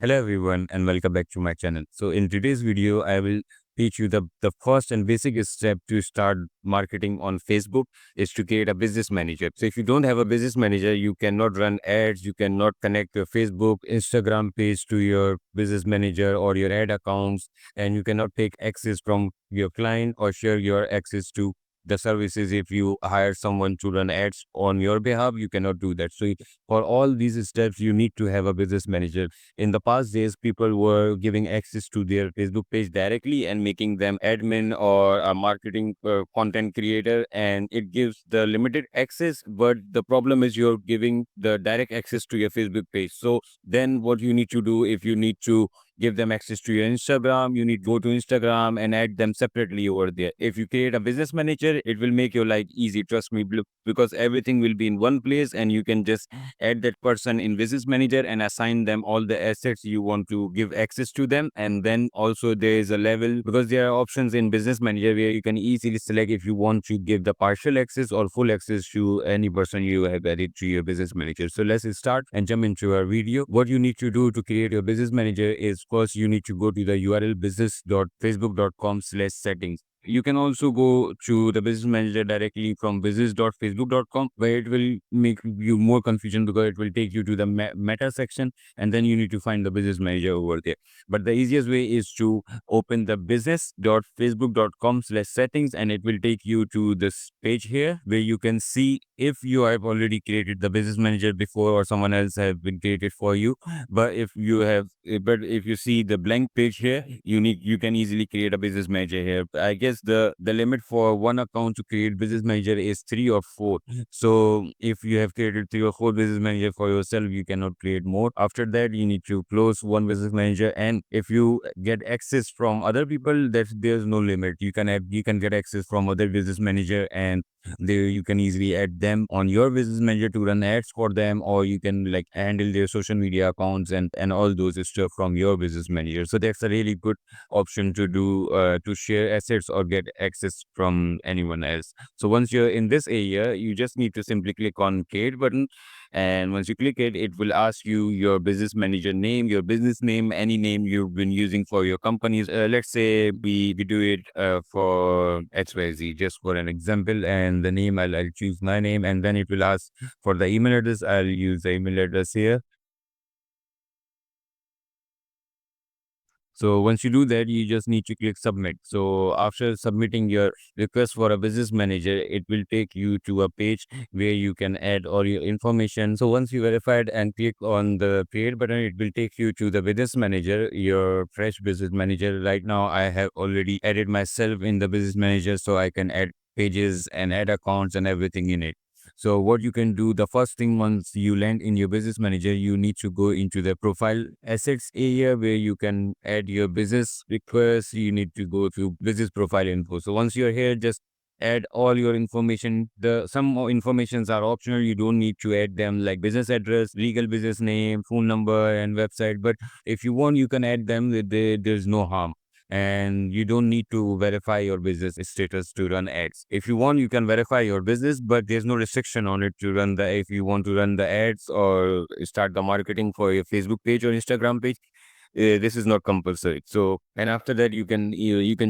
Hello everyone and welcome back to my channel. So in today's video, I will teach you the first and basic step to start marketing on Facebook is to create a business manager. So if you don't have a business manager, you cannot run ads, you cannot connect your Facebook, Instagram page to your business manager or your ad accounts, and you cannot take access from your client or share your access to the services. If you hire someone to run ads on your behalf, you cannot do that. So for all these steps, you need to have a business manager. In the past days, people were giving access to their Facebook page directly and making them admin or a marketing content creator, and it gives the limited access. But the problem is you're giving the direct access to your Facebook page. So then what you need to do, if you need to give them access to your Instagram, you need to go to Instagram and add them separately over there. If you create a business manager, it will make your life easy, trust me, because everything will be in one place and you can just add that person in business manager and assign them all the assets you want to give access to them. And then also there is a level, because there are options in business manager where you can easily select if you want to give the partial access or full access to any person you have added to your business manager. So let's start and jump into our video. What you need to do to create your business manager is, first you need to go to the URL business.facebook.com/settings. You can also go to the business manager directly from business.facebook.com, where it will make you more confusion because it will take you to the meta section, and then you need to find the business manager over there. But the easiest way is to open the business.facebook.com/settings, and it will take you to this page here where you can see if you have already created the business manager before or someone else have been created for you. But if you see the blank page here, you can easily create a business manager here. I guess the limit for one account to create business manager is 3 or 4. So if you have created 3 or 4 business manager for yourself, you cannot create more. After that, you need to close one business manager, and if you get access from other people, that there's no limit. You can get access from other business manager, and there you can easily add them on your business manager to run ads for them, or you can like handle their social media accounts and all those stuff from your business manager. So that's a really good option to do, to share assets or get access from anyone else. So once you're in this area, you just need to simply click on create button, and once you click it, it will ask you your business manager name, your business name, any name you've been using for your companies. Let's say we do it for XYZ, just for an example, and the name, I'll choose my name, and then it will ask for the email address. I'll use the email address here. So once you do that, you just need to click submit. So after submitting your request for a business manager, it will take you to a page where you can add all your information. So once you verified and click on the create button, it will take you to the business manager, your fresh business manager. Right now, I have already added myself in the business manager, so I can add pages and add accounts and everything in it. So what you can do, the first thing, once you land in your business manager, you need to go into the profile assets area where you can add your business requests. You need to go to business profile info. So once you're here, just add all your information. The some more informations are optional. You don't need to add them, like business address, legal business name, phone number, and website. But if you want, you can add them. There's no harm, and you don't need to verify your business status to run ads. If you want, you can verify your business, but there's no restriction on it to run the, if you want to run the ads or start the marketing for your Facebook page or Instagram page, this is not compulsory. So, and after that, you can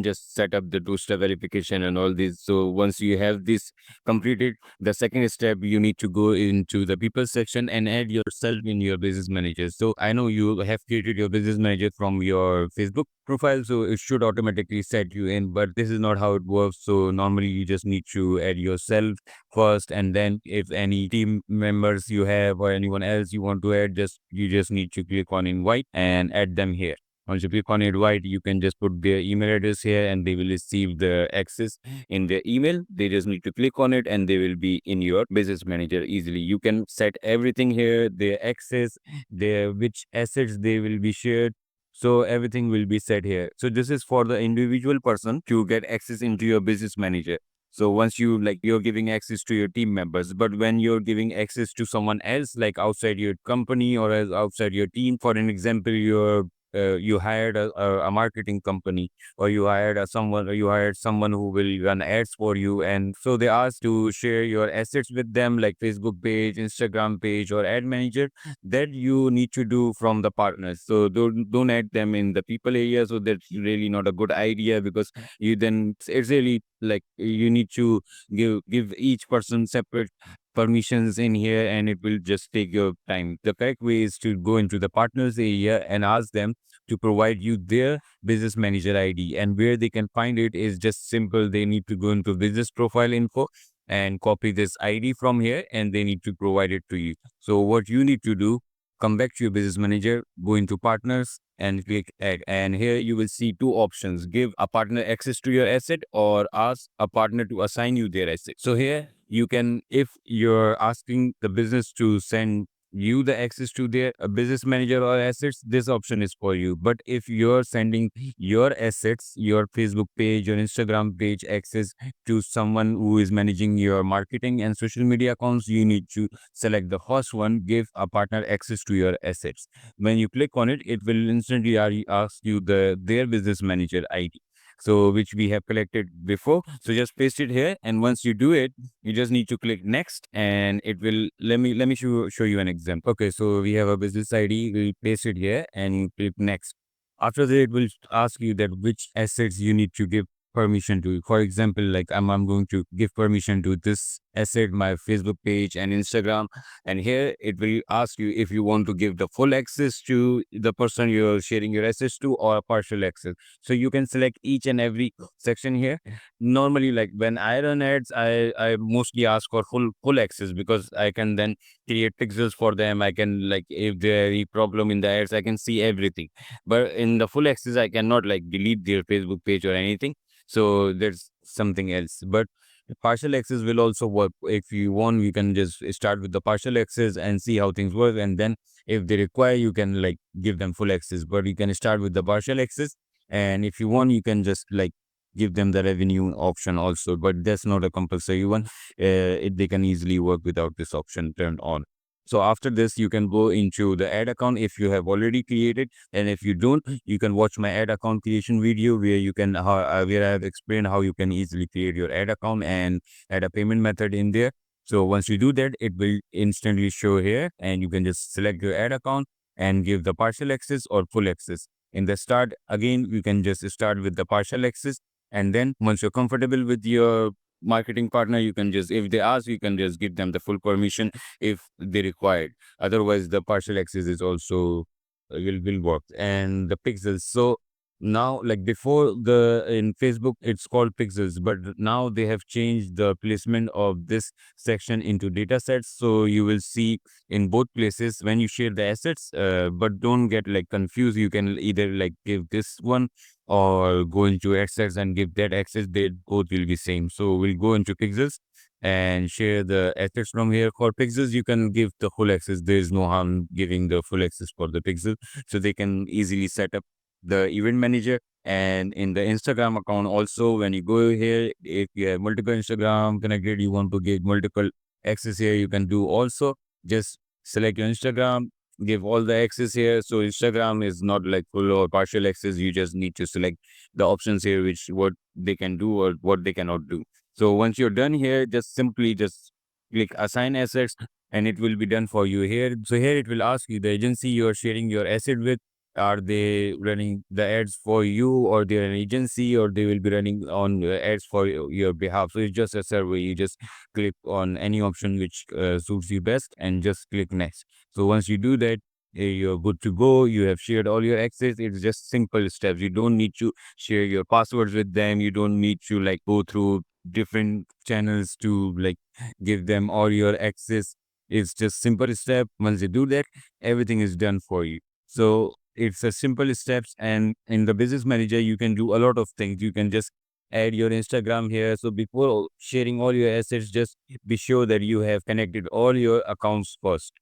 just set up the two-step verification and all this. So once you have this completed, the second step, you need to go into the people section and add yourself in your business manager. So I know you have created your business manager from your Facebook profile, so it should automatically set you in, but this is not how it works. So normally you just need to add yourself first, and then if any team members you have or anyone else you want to add, you just need to click on invite and add them here. Once you click on invite, you can just put their email address here and they will receive the access in their email. They just need to click on it and they will be in your business manager easily. You can set everything here, their access, their which assets they will be shared. So everything will be set here. So this is for the individual person to get access into your business manager. So once you're giving access to your team members, but when you're giving access to someone else, like outside your company or outside your team, for an example, your you hired a marketing company, or you hired someone who will run ads for you, and so they ask to share your assets with them, like Facebook page, Instagram page, or ad manager. That you need to do from the partners. So don't add them in the people area. So that's really not a good idea, because you then it's really like you need to give each person separate permissions in here, and it will just take your time. The correct way is to go into the partners area and ask them to provide you their business manager ID, and where they can find it is just simple. They need to go into business profile info and copy this ID from here, and they need to provide it to you. So what you need to do, come back to your business manager, go into partners and click add. And here you will see two options: give a partner access to your asset, or ask a partner to assign you their asset. So here you can, if you're asking the business to send you the access to their business manager or assets, this option is for you. But if you're sending your assets, your Facebook page, your Instagram page access to someone who is managing your marketing and social media accounts, you need to select the first one, give a partner access to your assets. When you click on it, it will instantly ask you their business manager ID, so which we have collected before. So just paste it here, and once you do it, you just need to click next, and it will let me show you an example. Okay, so we have a business ID, we paste it here and you click next. After that, it will ask you that which assets you need to give permission to. For example, like I'm going to give permission to this asset, my Facebook page and Instagram. And here it will ask you if you want to give the full access to the person you're sharing your assets to, or a partial access. So you can select each and every section here. Normally, like when I run ads, I mostly ask for full access, because I can then create pixels for them. I can, like, if there any problem in the ads, I can see everything. But in the full access, I cannot like delete their Facebook page or anything. So there's something else. But the partial access will also work. If you want, you can just start with the partial access and see how things work, and then if they require, you can like give them full access. But you can start with the partial access, and if you want, you can just like give them the revenue option also. But that's not a compulsory one. They can easily work without this option turned on. So after this, you can go into the ad account if you have already created, and if you don't, you can watch my ad account creation video, where you can where I have explained how you can easily create your ad account and add a payment method in there. So once you do that, it will instantly show here, and you can just select your ad account and give the partial access or full access. In the start, again, you can just start with the partial access, and then once you're comfortable with your marketing partner, you can just, if they ask, you can just give them the full permission if they required. Otherwise, the partial access is also will work. And the pixels. So now, like before, the in Facebook it's called pixels, but now they have changed the placement of this section into data sets. So you will see in both places when you share the assets. But don't get like confused. You can either like give this one or go into access and give that access. They both will be same. So we'll go into pixels and share the assets from here. For pixels, you can give the full access. There is no harm giving the full access for the pixel, so they can easily set up the event manager. And in the Instagram account also, when you go here, if you have multiple Instagram connected, you want to get multiple access here, you can do also. Just select your Instagram, give all the access here. So Instagram is not like full or partial access. You just need to select the options here, which what they can do or what they cannot do. So once you're done here, just simply just click assign assets, and it will be done for you here. So here it will ask you the agency you are sharing your asset with. Are they running the ads for you, or they're an agency, or they will be running on ads for your behalf? So it's just a survey. You just click on any option which suits you best, and just click next. So once you do that, you're good to go. You have shared all your access. It's just simple steps. You don't need to share your passwords with them. You don't need to like go through different channels to like give them all your access. It's just simple step. Once you do that, everything is done for you. So it's a simple steps, and in the business manager, you can do a lot of things. You can just add your Instagram here. So before sharing all your assets, just be sure that you have connected all your accounts first,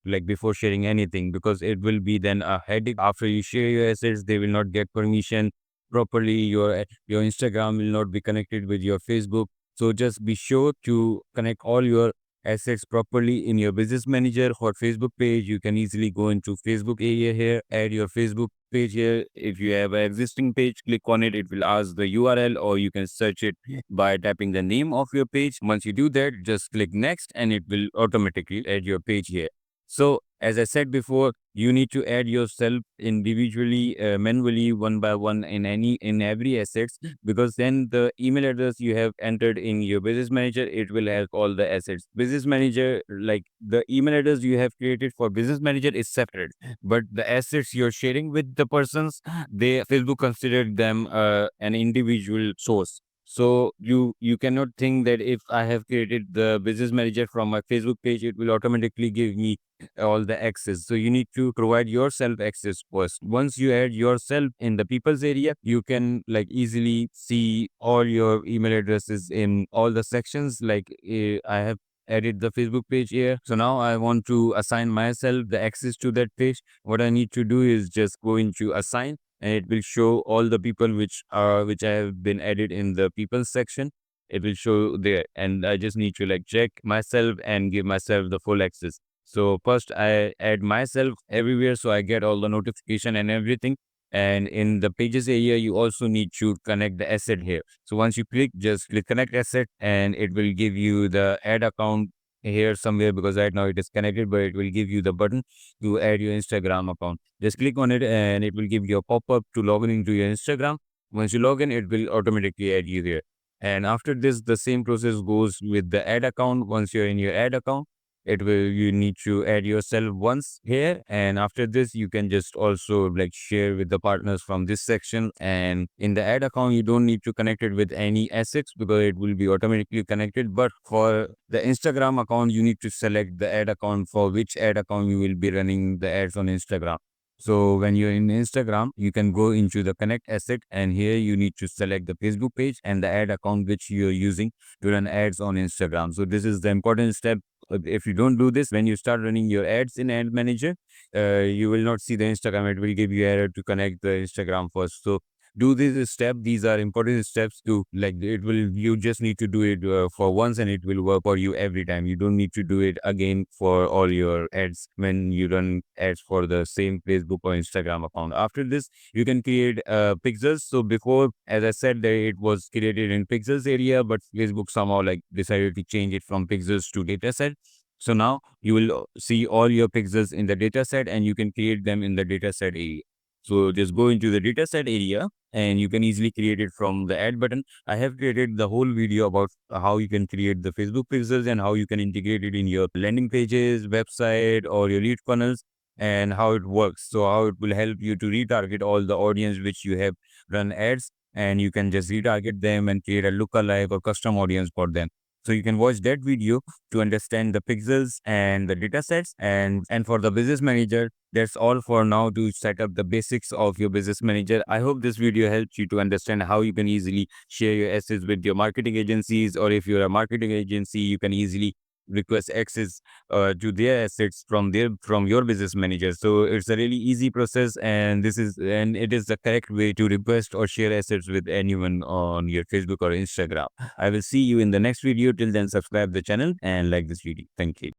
like before sharing anything, because it will be then a headache after you share your assets. They will not get permission properly. Your Instagram will not be connected with your Facebook. So just be sure to connect all your assets properly in your business manager. For Facebook page, you can easily go into Facebook area here, add your Facebook page here. If you have an existing page, click on it. It will ask the URL, or you can search it by tapping the name of your page. Once you do that, just click next and it will automatically add your page here. So as I said before, you need to add yourself individually, manually, one by one in every assets, because then the email address you have entered in your business manager, it will have all the assets. Business manager, like the email address you have created for business manager is separate, but the assets you're sharing with the persons, they Facebook considered them an individual source. So you cannot think that if I have created the business manager from my Facebook page, it will automatically give me all the access. So you need to provide yourself access first. Once you add yourself in the people's area, you can like easily see all your email addresses in all the sections. Like I have added the Facebook page here. So now I want to assign myself the access to that page. What I need to do is just go into assign, and it will show all the people which I have been added in the people section. It will show there, and I just need to like check myself and give myself the full access. So first I add myself everywhere, so I get all the notification and everything. And in the pages area, you also need to connect the asset here. So once you click, just click connect asset, and it will give you the add account here somewhere, because right now it is connected, but it will give you the button to add your Instagram account. Just click on it and it will give you a pop-up to log in into your Instagram. Once you log in, it will automatically add you there. And after this, the same process goes with the ad account. Once you're in your ad account, it will you need to add yourself once here, and after this you can just also like share with the partners from this section. And in the ad account, you don't need to connect it with any assets because it will be automatically connected. But for the Instagram account, you need to select the ad account for which ad account you will be running the ads on Instagram. So when you're in Instagram, you can go into the connect asset, and here you need to select the Facebook page and the ad account which you're using to run ads on Instagram. So this is the important step. If you don't do this, when you start running your ads in Ad Manager, you will not see the Instagram. It will give you error to connect the Instagram first. So do this step. These are important steps to like it will. You just need to do it for once, and it will work for you every time. You don't need to do it again for all your ads when you run ads for the same Facebook or Instagram account. After this, you can create pixels. So before, as I said, that it was created in pixels area, but Facebook somehow like decided to change it from pixels to dataset. So now you will see all your pixels in the dataset, and you can create them in the dataset area. So just go into the dataset area, and you can easily create it from the add button. I have created the whole video about how you can create the Facebook pixels and how you can integrate it in your landing pages, website, or your lead funnels, and how it works. So how it will help you to retarget all the audience which you have run ads, and you can just retarget them and create a lookalike or custom audience for them. So you can watch that video to understand the pixels and the datasets. And for the business manager, that's all for now to set up the basics of your business manager. I hope this video helps you to understand how you can easily share your assets with your marketing agencies, or if you're a marketing agency, you can easily request access to their assets from your business manager. So it's a really easy process, and it is the correct way to request or share assets with anyone on your Facebook or Instagram. I will see you in the next video. Till then, subscribe the channel and like this video. Thank you.